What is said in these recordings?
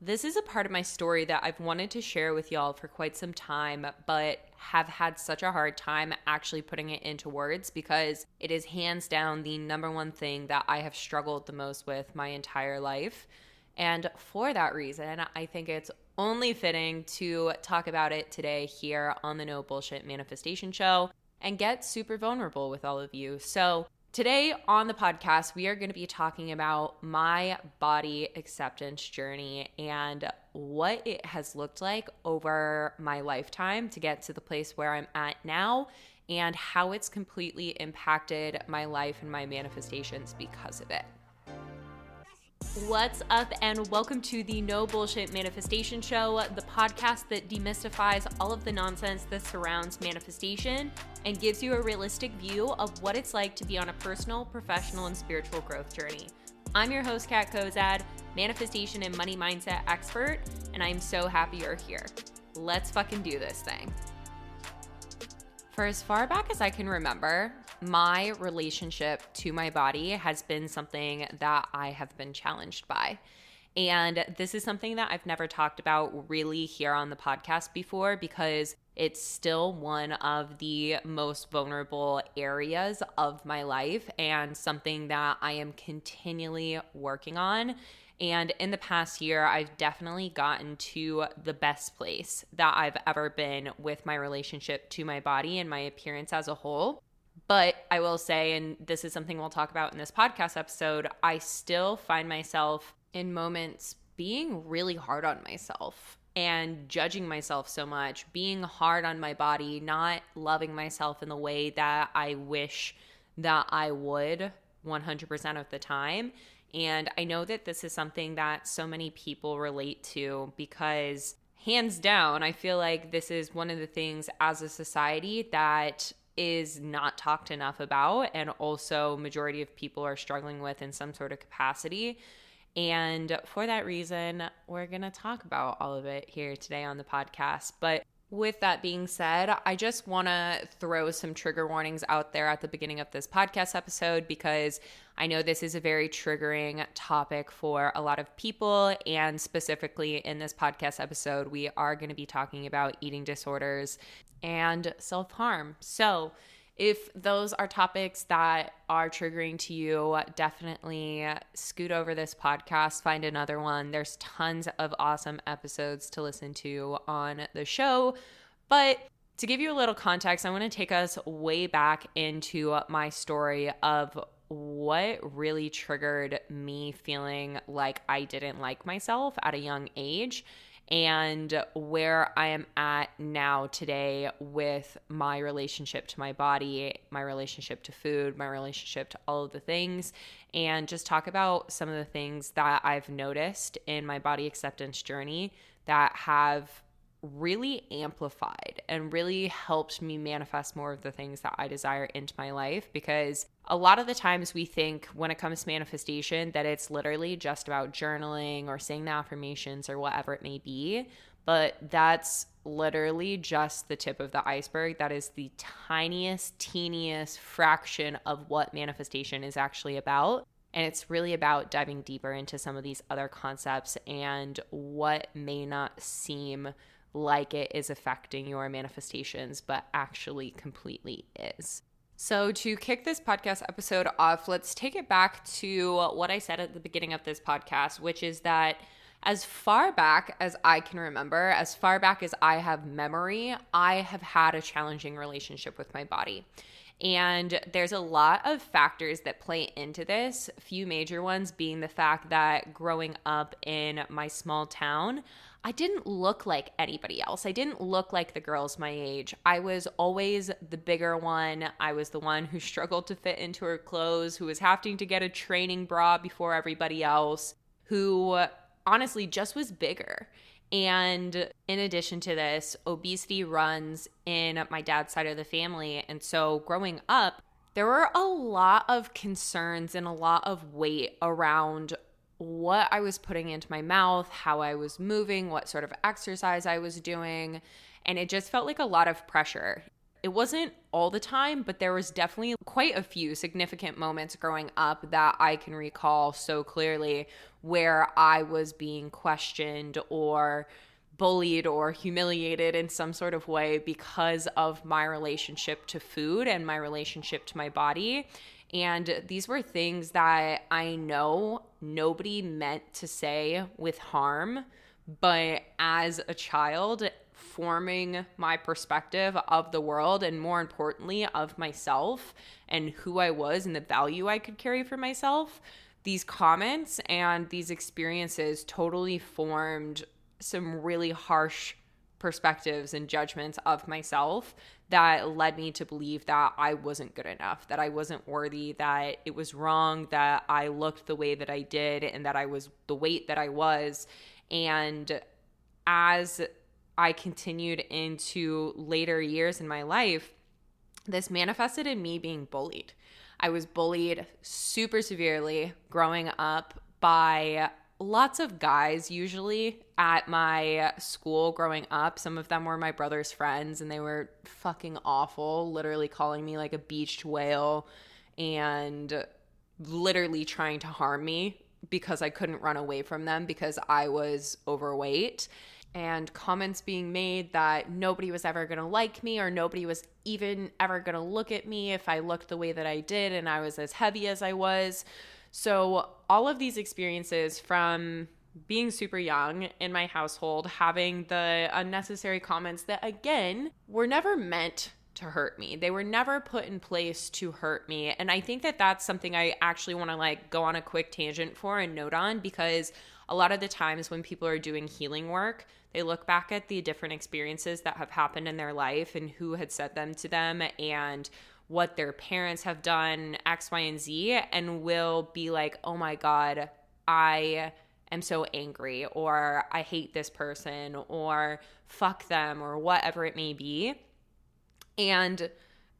This is a part of my story that I've wanted to share with y'all for quite some time, but have had such a hard time actually putting it into words because it is hands down the number one thing that I have struggled the most with my entire life. And for that reason, I think it's only fitting to talk about it today here on the No Bullshit Manifestation Show and get super vulnerable with all of you. So today on the podcast, we are going to be talking about my body acceptance journey and what it has looked like over my lifetime to get to the place where I'm at now and how it's completely impacted my life and my manifestations because of it. What's up, and welcome to the No Bullshit Manifestation Show, the podcast that demystifies all of the nonsense that surrounds manifestation and gives you a realistic view of what it's like to be on a personal, professional, and spiritual growth journey. I'm your host, Kat Kozad, manifestation and money mindset expert, and I'm so happy you're here. Let's fucking do this thing. For as far back as I can remember, my relationship to my body has been something that I have been challenged by. And this is something that I've never talked about really here on the podcast before because it's still one of the most vulnerable areas of my life and something that I am continually working on. And in the past year, I've definitely gotten to the best place that I've ever been with my relationship to my body and my appearance as a whole. But I will say, and this is something we'll talk about in this podcast episode, I still find myself in moments being really hard on myself and judging myself so much, being hard on my body, not loving myself in the way that I wish that I would 100% of the time. And I know that this is something that so many people relate to because hands down, I feel like this is one of the things as a society that is not talked enough about, and also majority of people are struggling with in some sort of capacity. And for that reason, we're going to talk about all of it here today on the podcast. But with that being said, I just want to throw some trigger warnings out there at the beginning of this podcast episode because I know this is a very triggering topic for a lot of people. And specifically in this podcast episode, we are going to be talking about eating disorders and self-harm. So if those are topics that are triggering to you, definitely scoot over this podcast, find another one. There's tons of awesome episodes to listen to on the show. But to give you a little context, I want to take us way back into my story of what really triggered me feeling like I didn't like myself at a young age, and where I am at now today with my relationship to my body, my relationship to food, my relationship to all of the things, and just talk about some of the things that I've noticed in my body acceptance journey that have really amplified and really helped me manifest more of the things that I desire into my life. Because a lot of the times we think when it comes to manifestation that it's literally just about journaling or saying the affirmations or whatever it may be, but that's literally just the tip of the iceberg. That is the tiniest, teeniest fraction of what manifestation is actually about. And it's really about diving deeper into some of these other concepts and what may not seem like it is affecting your manifestations, but actually completely is. So to kick this podcast episode off, let's take it back to what I said at the beginning of this podcast, which is that as far back as I can remember, as far back as I have memory, I have had a challenging relationship with my body. And there's a lot of factors that play into this, a few major ones being the fact that growing up in my small town, I didn't look like anybody else. I didn't look like the girls my age. I was always the bigger one. I was the one who struggled to fit into her clothes, who was having to get a training bra before everybody else, who honestly just was bigger. And in addition to this, obesity runs in my dad's side of the family. And so growing up, there were a lot of concerns and a lot of weight around what I was putting into my mouth, how I was moving, what sort of exercise I was doing. And it just felt like a lot of pressure. It wasn't all the time, but there was definitely quite a few significant moments growing up that I can recall so clearly where I was being questioned or bullied or humiliated in some sort of way because of my relationship to food and my relationship to my body. And these were things that I know nobody meant to say with harm, but as a child, forming my perspective of the world and more importantly of myself and who I was and the value I could carry for myself, these comments and these experiences totally formed some really harsh perspectives and judgments of myself that led me to believe that I wasn't good enough, that I wasn't worthy, that it was wrong, that I looked the way that I did, and that I was the weight that I was. And as I continued into later years in my life, this manifested in me being bullied. I was bullied super severely growing up by lots of guys, usually at my school growing up. Some of them were my brother's friends, and they were fucking awful, literally calling me like a beached whale and literally trying to harm me because I couldn't run away from them because I was overweight. And comments being made that nobody was ever going to like me or nobody was even ever going to look at me if I looked the way that I did and I was as heavy as I was. So all of these experiences from being super young in my household, having the unnecessary comments that, again, were never meant to hurt me. They were never put in place to hurt me. And I think that that's something I actually want to like go on a quick tangent for and note on, because a lot of the times when people are doing healing work, they look back at the different experiences that have happened in their life and who had said them to them and what their parents have done, X, Y, and Z, and will be like, oh my God, I am so angry, or I hate this person, or fuck them, or whatever it may be. And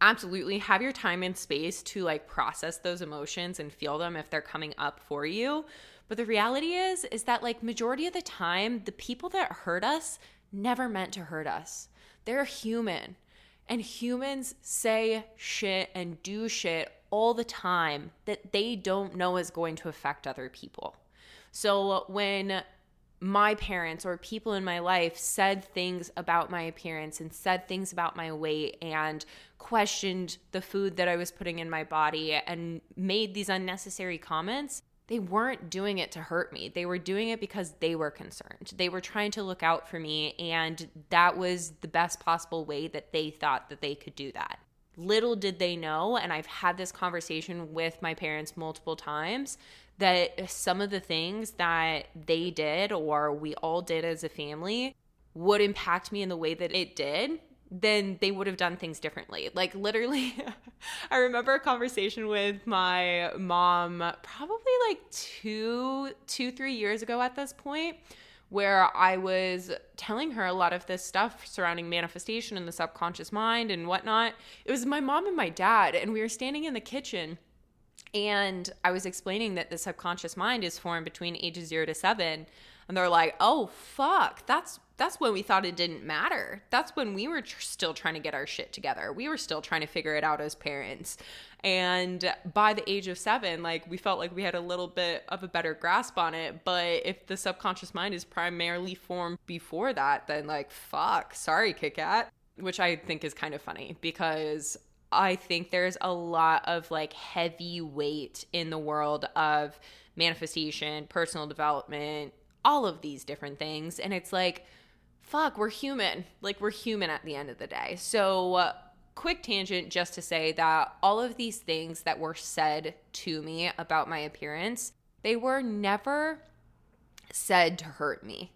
absolutely have your time and space to like process those emotions and feel them if they're coming up for you. But the reality is that like majority of the time, the people that hurt us never meant to hurt us. They're human. And humans say shit and do shit all the time that they don't know is going to affect other people. So when my parents or people in my life said things about my appearance and said things about my weight and questioned the food that I was putting in my body and made these unnecessary comments, they weren't doing it to hurt me. They were doing it because they were concerned. They were trying to look out for me, and that was the best possible way that they thought that they could do that. Little did they know, and I've had this conversation with my parents multiple times, that some of the things that they did or we all did as a family would impact me in the way that it did, then they would have done things differently. Like literally, I remember a conversation with my mom probably like 3 years ago at this point, where I was telling her a lot of this stuff surrounding manifestation and the subconscious mind and whatnot. It was my mom and my dad, and we were standing in the kitchen, and I was explaining that the subconscious mind is formed between ages 0 to 7. And they're like, oh, fuck, that's when we thought it didn't matter. That's when we were still trying to get our shit together. We were still trying to figure it out as parents. And by the age of 7, like we felt like we had a little bit of a better grasp on it. But if the subconscious mind is primarily formed before that, then like, fuck, sorry, Kit Kat. Which I think is kind of funny, because I think there's a lot of like heavy weight in the world of manifestation, personal development, all of these different things. And it's like, fuck, we're human. Like we're human at the end of the day. So quick tangent just to say that all of these things that were said to me about my appearance, they were never said to hurt me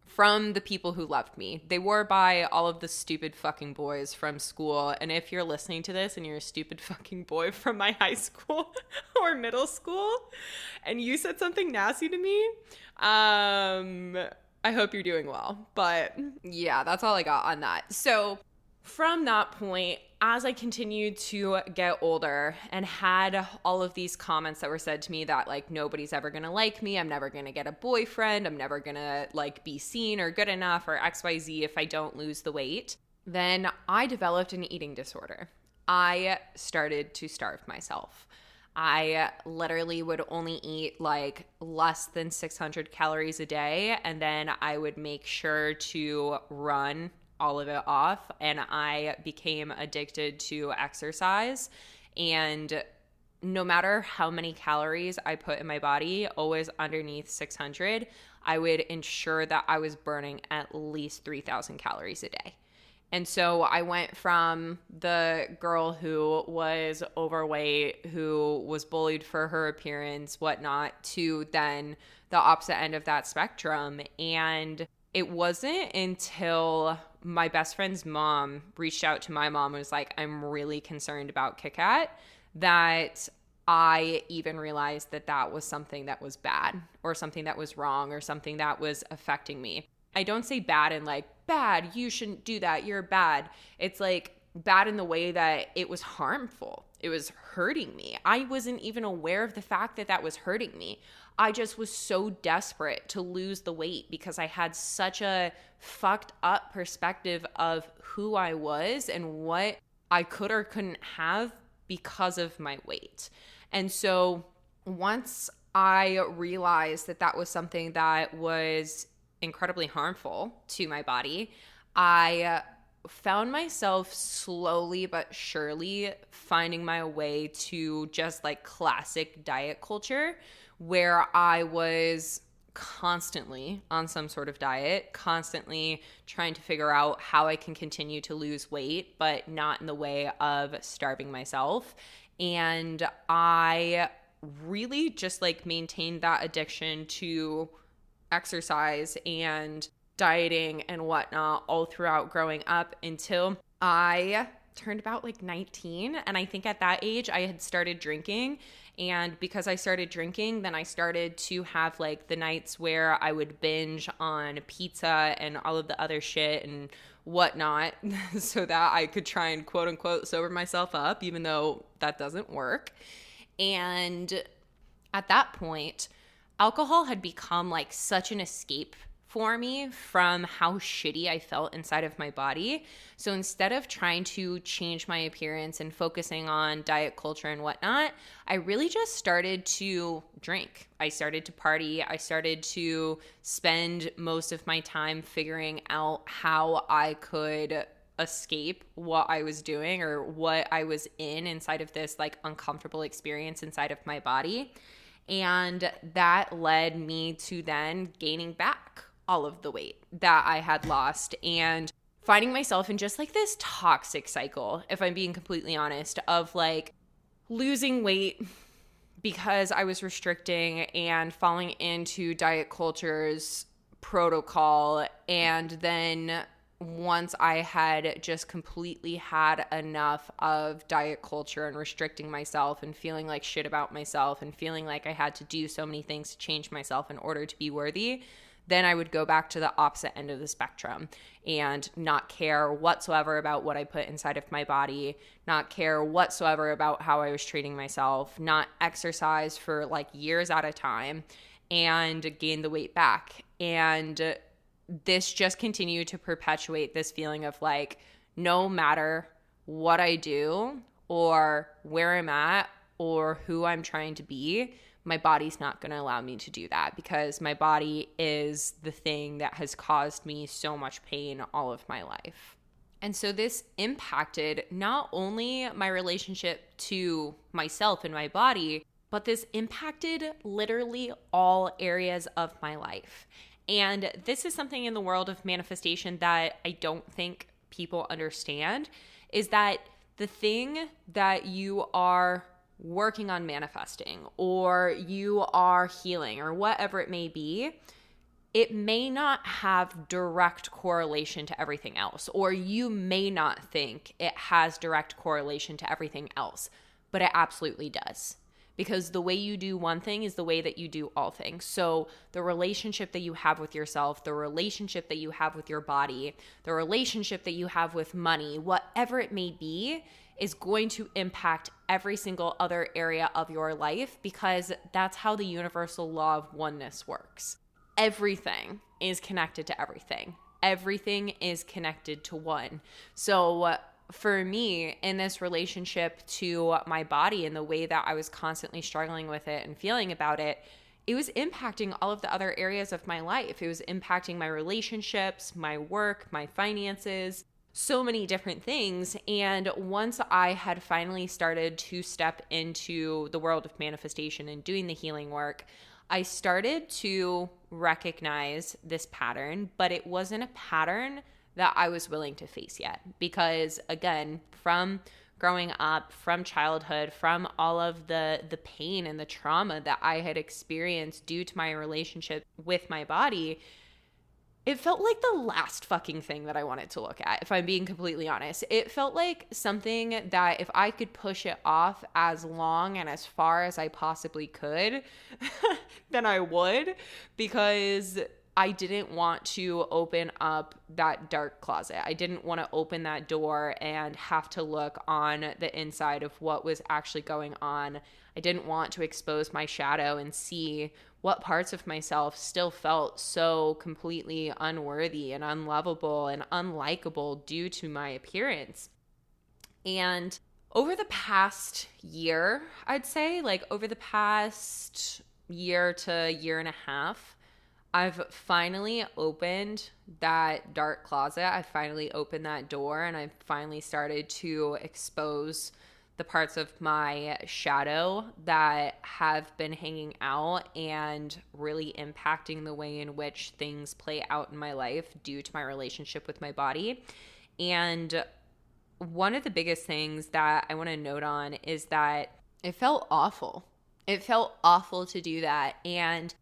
from the people who loved me. They were by all of the stupid fucking boys from school. And if you're listening to this and you're a stupid fucking boy from my high school or middle school and you said something nasty to me, I hope you're doing well. But yeah, that's all I got on that. So from that point, as I continued to get older and had all of these comments that were said to me that like nobody's ever gonna like me, I'm never gonna get a boyfriend, I'm never gonna like be seen or good enough or XYZ if I don't lose the weight, then I developed an eating disorder. I started to starve myself. I literally would only eat like less than 600 calories a day, and then I would make sure to run all of it off. And I became addicted to exercise. And no matter how many calories I put in my body, always underneath 600, I would ensure that I was burning at least 3,000 calories a day. And so I went from the girl who was overweight, who was bullied for her appearance, whatnot, to then the opposite end of that spectrum. And it wasn't until my best friend's mom reached out to my mom and was like, I'm really concerned about Kit Kat, that I even realized that that was something that was bad or something that was wrong or something that was affecting me. I don't say bad in like, bad, you shouldn't do that, you're bad. It's like bad in the way that it was harmful. It was hurting me. I wasn't even aware of the fact that that was hurting me. I just was so desperate to lose the weight because I had such a fucked up perspective of who I was and what I could or couldn't have because of my weight. And so once I realized that that was something that was incredibly harmful to my body, I found myself slowly but surely finding my way to just like classic diet culture, where I was constantly on some sort of diet, constantly trying to figure out how I can continue to lose weight, but not in the way of starving myself. And I really just like maintained that addiction to exercise and dieting and whatnot all throughout growing up until I turned about like 19. And I think at that age I had started drinking. And because I started drinking, then I started to have like the nights where I would binge on pizza and all of the other shit and whatnot so that I could try and quote unquote sober myself up, even though that doesn't work. And at that point, alcohol had become like such an escape for me from how shitty I felt inside of my body. So instead of trying to change my appearance and focusing on diet culture and whatnot, I really just started to drink. I started to party. I started to spend most of my time figuring out how I could escape what I was doing or what I was inside of this like uncomfortable experience inside of my body. And that led me to then gaining back all of the weight that I had lost and finding myself in just like this toxic cycle, if I'm being completely honest, of like losing weight because I was restricting and falling into diet culture's protocol. And then once I had just completely had enough of diet culture and restricting myself and feeling like shit about myself and feeling like I had to do so many things to change myself in order to be worthy, then I would go back to the opposite end of the spectrum and not care whatsoever about what I put inside of my body, not care whatsoever about how I was treating myself, not exercise for like years at a time and gain the weight back. And this just continued to perpetuate this feeling of like, no matter what I do or where I'm at or who I'm trying to be, my body's not going to allow me to do that because my body is the thing that has caused me so much pain all of my life. And so this impacted not only my relationship to myself and my body, but this impacted literally all areas of my life. And this is something in the world of manifestation that I don't think people understand, is that the thing that you are working on manifesting or you are healing or whatever it may be, it may not have direct correlation to everything else, or you may not think it has direct correlation to everything else, but it absolutely does. Because the way you do one thing is the way that you do all things. So the relationship that you have with yourself, the relationship that you have with your body, the relationship that you have with money, whatever it may be, is going to impact every single other area of your life because that's how the universal law of oneness works. Everything is connected to everything. Everything is connected to one. So for me, in this relationship to my body and the way that I was constantly struggling with it and feeling about it, it was impacting all of the other areas of my life. It was impacting my relationships, my work, my finances, so many different things. And once I had finally started to step into the world of manifestation and doing the healing work, I started to recognize this pattern, but it wasn't a pattern that I was willing to face yet. Because again, from growing up, from childhood, from all of the pain and the trauma that I had experienced due to my relationship with my body, it felt like the last fucking thing that I wanted to look at, if I'm being completely honest. It felt like something that if I could push it off as long and as far as I possibly could, then I would, because I didn't want to open up that dark closet. I didn't want to open that door and have to look on the inside of what was actually going on. I didn't want to expose my shadow and see what parts of myself still felt so completely unworthy and unlovable and unlikable due to my appearance. And over the past year, I'd say, like over the past year to year and a half, I've finally opened that dark closet. I finally opened that door, and I've finally started to expose the parts of my shadow that have been hanging out and really impacting the way in which things play out in my life due to my relationship with my body. And one of the biggest things that I want to note on is that it felt awful. It felt awful to do that. And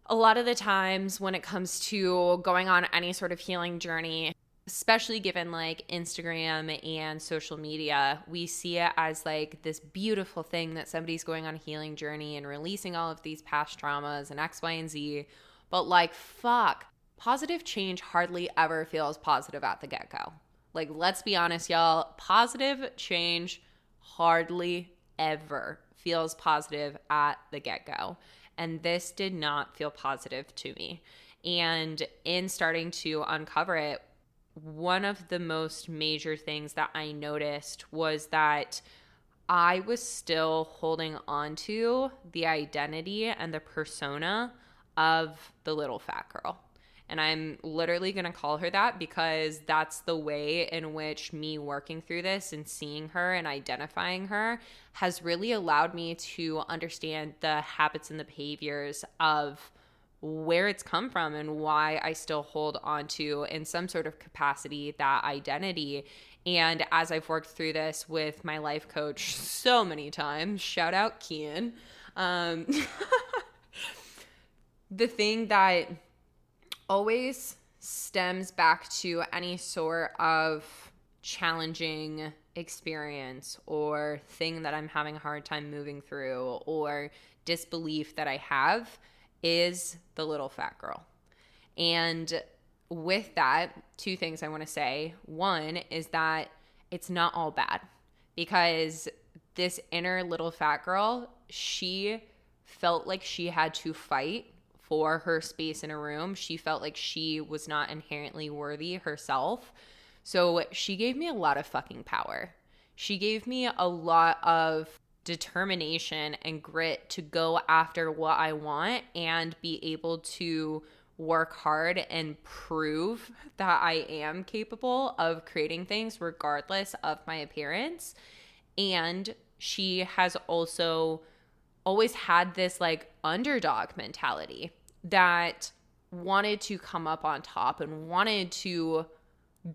a lot of the times when it comes to going on any sort of healing journey, especially given like Instagram and social media, we see it as like this beautiful thing that somebody's going on a healing journey and releasing all of these past traumas and X, Y, and Z. But like, fuck, positive change hardly ever feels positive at the get-go. Like, let's be honest, y'all. Positive change hardly ever feels positive at the get-go. And this did not feel positive to me. And in starting to uncover it, one of the most major things that I noticed was that I was still holding on to the identity and the persona of the little fat girl. And I'm literally going to call her that because that's the way in which me working through this and seeing her and identifying her has really allowed me to understand the habits and the behaviors of where it's come from and why I still hold on to, in some sort of capacity, that identity. And as I've worked through this with my life coach so many times, shout out Kian, the thing that always stems back to any sort of challenging experience or thing that I'm having a hard time moving through or disbelief that I have is the little fat girl. And with that, two things I want to say. One is that it's not all bad, because this inner little fat girl, she felt like she had to fight for her space in a room. She felt like she was not inherently worthy herself. So she gave me a lot of fucking power. She gave me a lot of determination and grit to go after what I want and be able to work hard and prove that I am capable of creating things regardless of my appearance. And she has also always had this like underdog mentality that wanted to come up on top and wanted to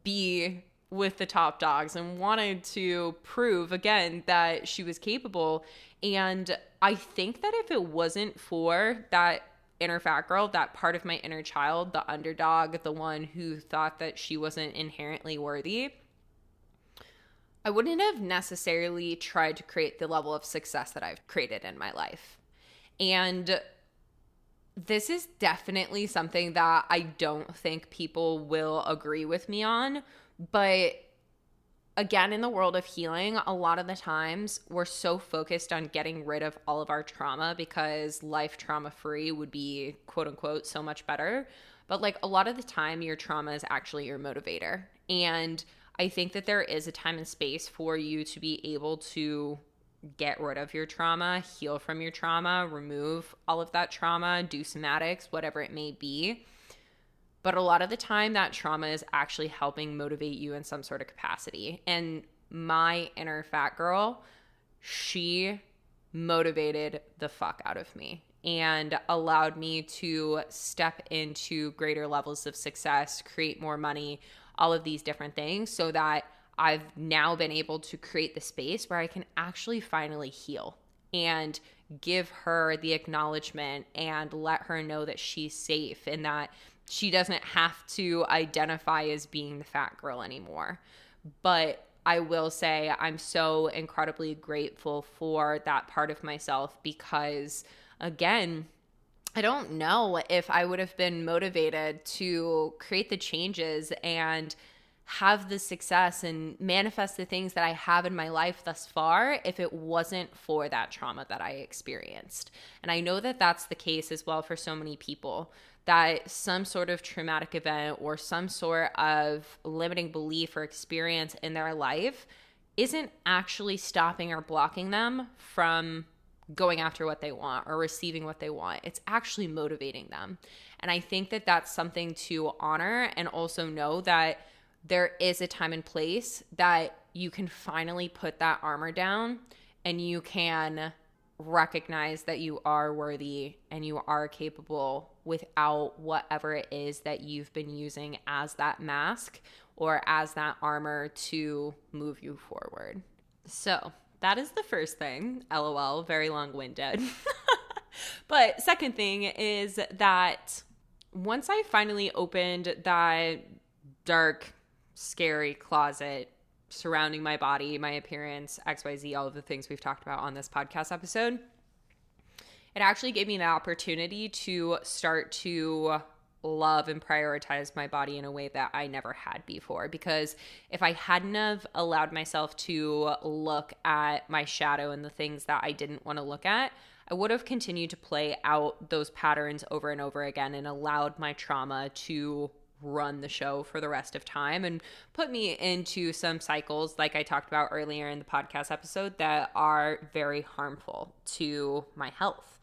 be with the top dogs and wanted to prove again that she was capable. And I think that if it wasn't for that inner fat girl, that part of my inner child, the underdog, the one who thought that she wasn't inherently worthy, I wouldn't have necessarily tried to create the level of success that I've created in my life. And this is definitely something that I don't think people will agree with me on. But again, in the world of healing, a lot of the times we're so focused on getting rid of all of our trauma because life trauma-free would be, quote unquote, so much better. But like a lot of the time, your trauma is actually your motivator. And I think that there is a time and space for you to be able to get rid of your trauma, heal from your trauma, remove all of that trauma, do somatics, whatever it may be. But a lot of the time, that trauma is actually helping motivate you in some sort of capacity. And my inner fat girl, she motivated the fuck out of me and allowed me to step into greater levels of success, create more money, all of these different things, so that I've now been able to create the space where I can actually finally heal and give her the acknowledgement and let her know that she's safe and that she doesn't have to identify as being the fat girl anymore. But I will say I'm so incredibly grateful for that part of myself because, again, I don't know if I would have been motivated to create the changes and have the success and manifest the things that I have in my life thus far if it wasn't for that trauma that I experienced. And I know that that's the case as well for so many people, that some sort of traumatic event or some sort of limiting belief or experience in their life isn't actually stopping or blocking them from going after what they want or receiving what they want. It's actually motivating them. And I think that that's something to honor and also know that there is a time and place that you can finally put that armor down and you can recognize that you are worthy and you are capable without whatever it is that you've been using as that mask or as that armor to move you forward. So that is the first thing. LOL, very long-winded. But second thing is that once I finally opened that dark, scary closet surrounding my body, my appearance, XYZ, all of the things we've talked about on this podcast episode, it actually gave me the opportunity to start to love and prioritize my body in a way that I never had before. Because if I hadn't have allowed myself to look at my shadow and the things that I didn't want to look at, I would have continued to play out those patterns over and over again and allowed my trauma to run the show for the rest of time and put me into some cycles, like I talked about earlier in the podcast episode, that are very harmful to my health.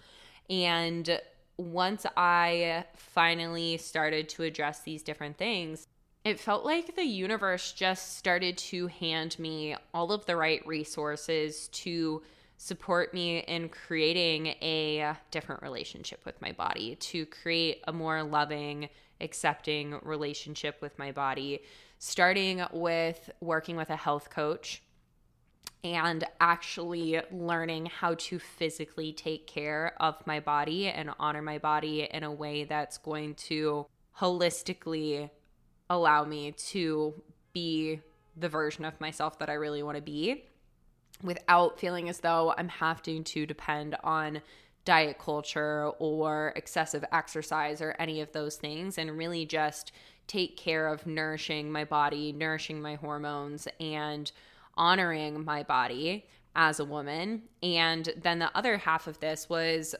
And once I finally started to address these different things, it felt like the universe just started to hand me all of the right resources to support me in creating a different relationship with my body, to create a more loving, accepting relationship with my body, starting with working with a health coach and actually learning how to physically take care of my body and honor my body in a way that's going to holistically allow me to be the version of myself that I really want to be without feeling as though I'm having to depend on diet culture or excessive exercise or any of those things, and really just take care of nourishing my body, nourishing my hormones, and honoring my body as a woman. And then the other half of this was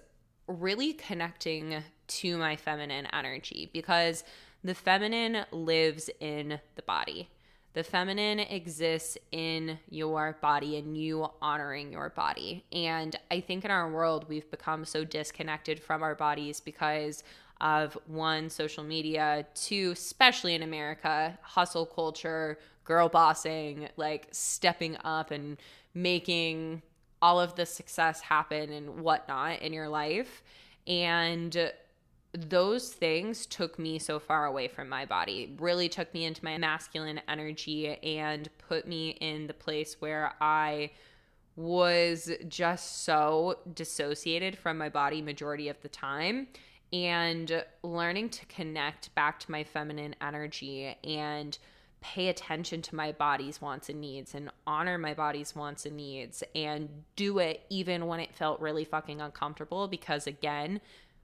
really connecting to my feminine energy, because the feminine lives in the body. The feminine exists in your body and you honoring your body. And I think in our world, we've become so disconnected from our bodies because of, one, social media, two, especially in America, hustle culture, girl bossing, like stepping up and making all of the success happen and whatnot in your life. And those things took me so far away from my body, really took me into my masculine energy and put me in the place where I was just so dissociated from my body majority of the time. And learning to connect back to my feminine energy and pay attention to my body's wants and needs and honor my body's wants and needs and do it even when it felt really fucking uncomfortable, because again,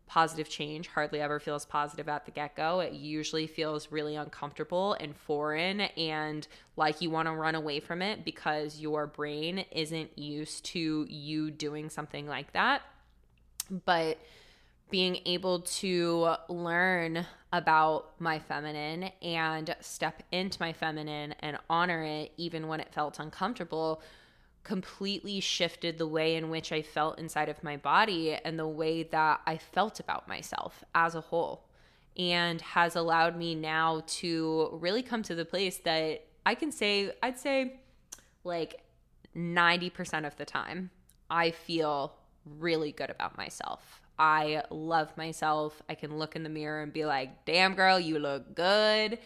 positive change hardly ever feels positive at the get-go. It usually feels really uncomfortable and foreign and like you want to run away from it because your brain isn't used to you doing something like that. But being able to learn about my feminine and step into my feminine and honor it even when it felt uncomfortable completely shifted the way in which I felt inside of my body and the way that I felt about myself as a whole, and has allowed me now to really come to the place that I'd say like 90% of the time, I feel really good about myself. I love myself. I can look in the mirror and be like, damn girl, you look good.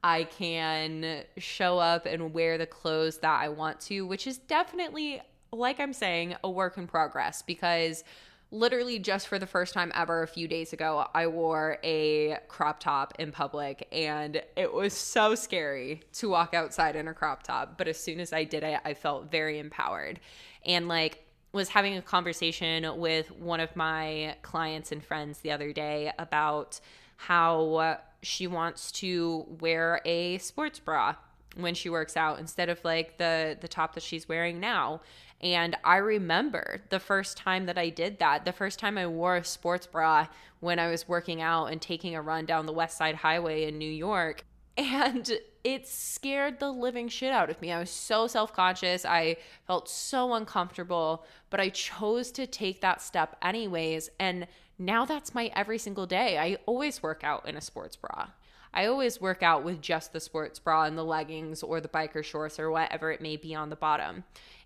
I can show up and wear the clothes that I want to, which is definitely, like I'm saying, a work in progress, because literally just for the first time ever a few days ago, I wore a crop top in public, and it was so scary to walk outside in a crop top. But as soon as I did it, I felt very empowered, and like was having a conversation with one of my clients and friends the other day about how she wants to wear a sports bra when she works out instead of like the top that she's wearing now. And I remember the first time that I did that, the first time I wore a sports bra when I was working out and taking a run down the West Side Highway in New York. And it scared the living shit out of me. I was so self-conscious. I felt so uncomfortable, but I chose to take that step anyways. And now that's my every single day. I always work out in a sports bra. I always work out with just the sports bra and the leggings or the biker shorts or whatever it may be on the bottom.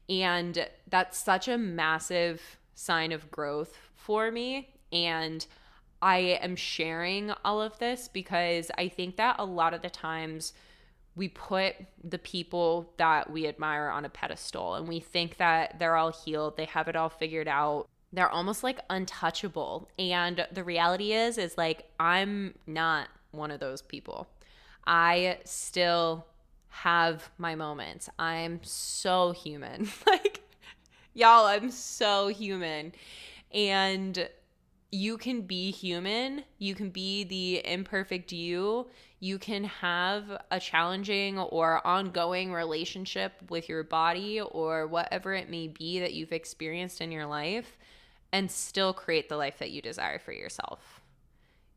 And that's such a massive sign of growth for me. And I am sharing all of this because I think that a lot of the times we put the people that we admire on a pedestal and we think that they're all healed, they have it all figured out. They're almost like untouchable. And the reality is like, I'm not one of those people. I still have my moments. I'm so human. Like, y'all, I'm so human. And you can be human. You can be the imperfect you. You can have a challenging or ongoing relationship with your body or whatever it may be that you've experienced in your life and still create the life that you desire for yourself.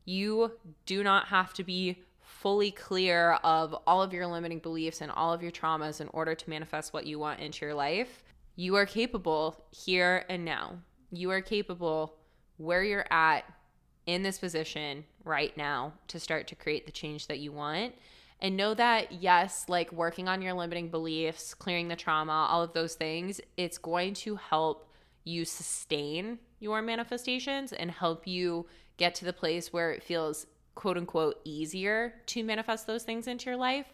You do not have to be fully clear of all of your limiting beliefs and all of your traumas in order to manifest what you want into your life. You are capable here and now. You are capable where you're at in this position right now to start to create the change that you want. And know that, yes, like working on your limiting beliefs, clearing the trauma, all of those things, it's going to help you sustain your manifestations and help you get to the place where it feels quote unquote easier to manifest those things into your life.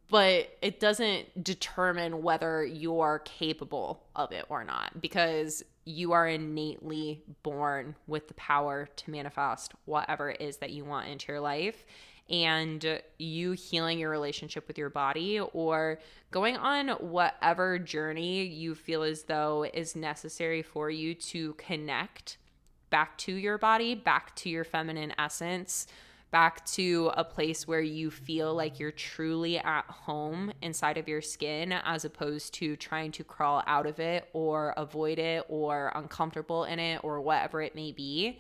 But it doesn't determine whether you're capable of it or not, because you are innately born with the power to manifest whatever it is that you want into your life. And you healing your relationship with your body or going on whatever journey you feel as though is necessary for you to connect back to your body, back to your feminine essence, back to a place where you feel like you're truly at home inside of your skin, as opposed to trying to crawl out of it or avoid it or uncomfortable in it or whatever it may be.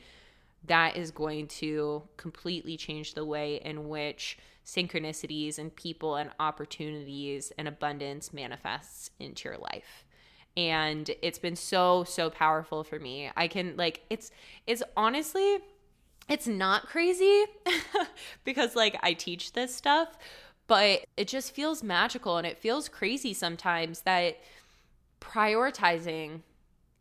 That is going to completely change the way in which synchronicities and people and opportunities and abundance manifests into your life. And it's been so, so powerful for me. I can like, it's honestly, it's not crazy because like I teach this stuff, but it just feels magical, and it feels crazy sometimes that prioritizing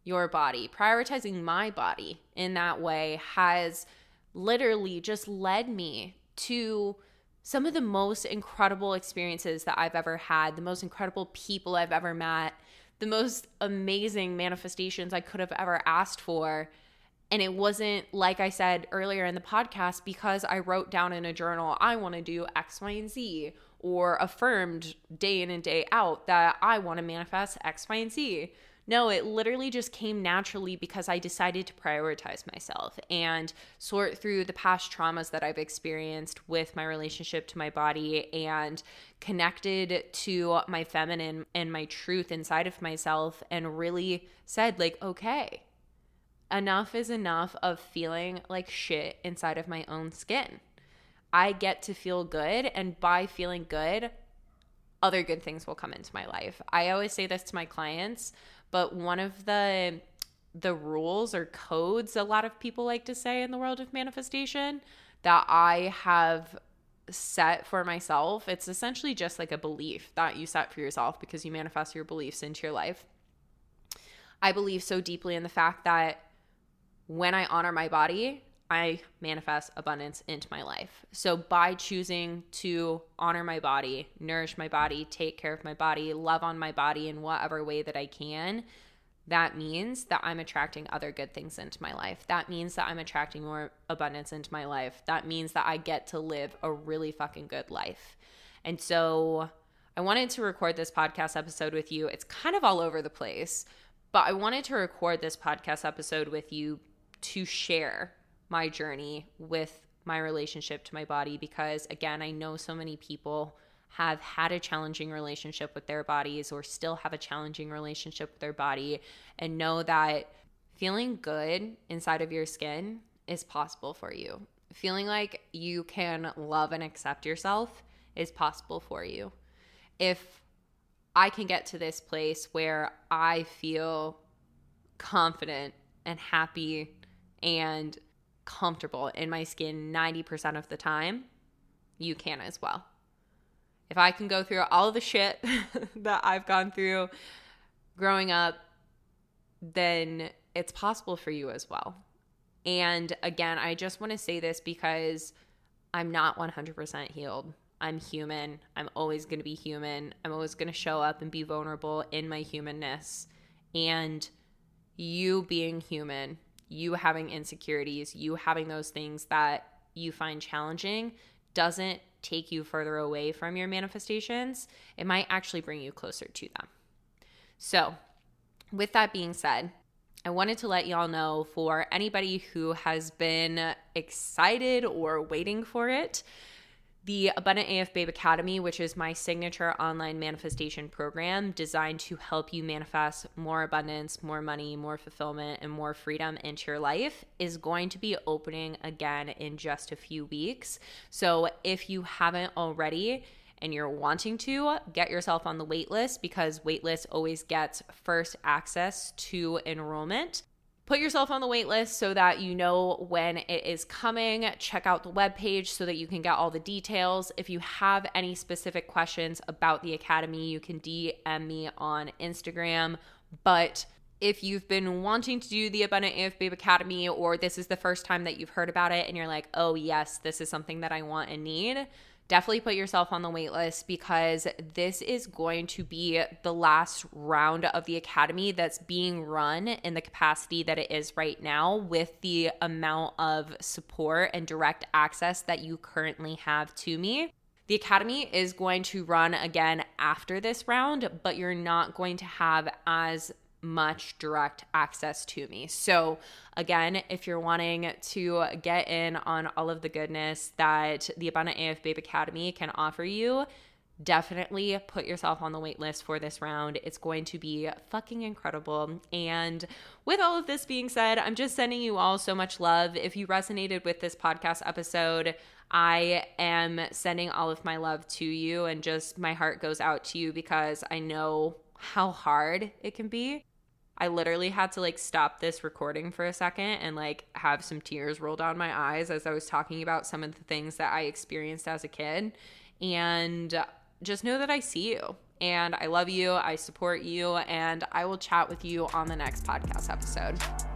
your body, prioritizing my body in that way has literally just led me to some of the most incredible experiences that I've ever had, the most incredible people I've ever met, the most amazing manifestations I could have ever asked for. And it wasn't, like I said earlier in the podcast, because I wrote down in a journal, I want to do X, Y, and Z, or affirmed day in and day out that I want to manifest X, Y, and Z. No, it literally just came naturally because I decided to prioritize myself and sort through the past traumas that I've experienced with my relationship to my body and connected to my feminine and my truth inside of myself, and really said like, okay, enough is enough of feeling like shit inside of my own skin. I get to feel good, and by feeling good, other good things will come into my life. I always say this to my clients, but one of the rules or codes a lot of people like to say in the world of manifestation that I have set for myself, it's essentially just like a belief that you set for yourself because you manifest your beliefs into your life. I believe so deeply in the fact that when I honor my body, I manifest abundance into my life. So by choosing to honor my body, nourish my body, take care of my body, love on my body in whatever way that I can, that means that I'm attracting other good things into my life. That means that I'm attracting more abundance into my life. That means that I get to live a really fucking good life. And so I wanted to record this podcast episode with you. It's kind of all over the place, but I wanted to record this podcast episode with you to share my journey with my relationship to my body, because again, I know so many people have had a challenging relationship with their bodies or still have a challenging relationship with their body, and know that feeling good inside of your skin is possible for you. Feeling like you can love and accept yourself is possible for you. If I can get to this place where I feel confident and happy and comfortable in my skin 90% of the time, you can as well. If I can go through all of the shit that I've gone through growing up, then it's possible for you as well. And again, I just want to say this because I'm not 100% healed. I'm human. I'm always going to be human. I'm always going to show up and be vulnerable in my humanness. And you being human, you having insecurities, you having those things that you find challenging doesn't take you further away from your manifestations. It might actually bring you closer to them. So with that being said, I wanted to let y'all know, for anybody who has been excited or waiting for it, the Abundant AF Babe Academy, which is my signature online manifestation program designed to help you manifest more abundance, more money, more fulfillment, and more freedom into your life, is going to be opening again in just a few weeks. So if you haven't already and you're wanting to, get yourself on the wait list, because waitlist always gets first access to enrollment. Put yourself on the wait list so that you know when it is coming. Check out the webpage so that you can get all the details. If you have any specific questions about the academy, you can DM me on Instagram. But if you've been wanting to do the Abundant AF Babe Academy, or this is the first time that you've heard about it and you're like, oh yes, this is something that I want and need, definitely put yourself on the wait list, because this is going to be the last round of the academy that's being run in the capacity that it is right now, with the amount of support and direct access that you currently have to me. The academy is going to run again after this round, but you're not going to have as much direct access to me. So again, if you're wanting to get in on all of the goodness that the Abundant AF Babe Academy can offer you, definitely put yourself on the wait list for this round. It's going to be fucking incredible. And with all of this being said, I'm just sending you all so much love. If you resonated with this podcast episode, I am sending all of my love to you, and just my heart goes out to you because I know how hard it can be. I literally had to stop this recording for a second and have some tears roll down my eyes as I was talking about some of the things that I experienced as a kid. And just know that I see you and I love you, I support you, and I will chat with you on the next podcast episode.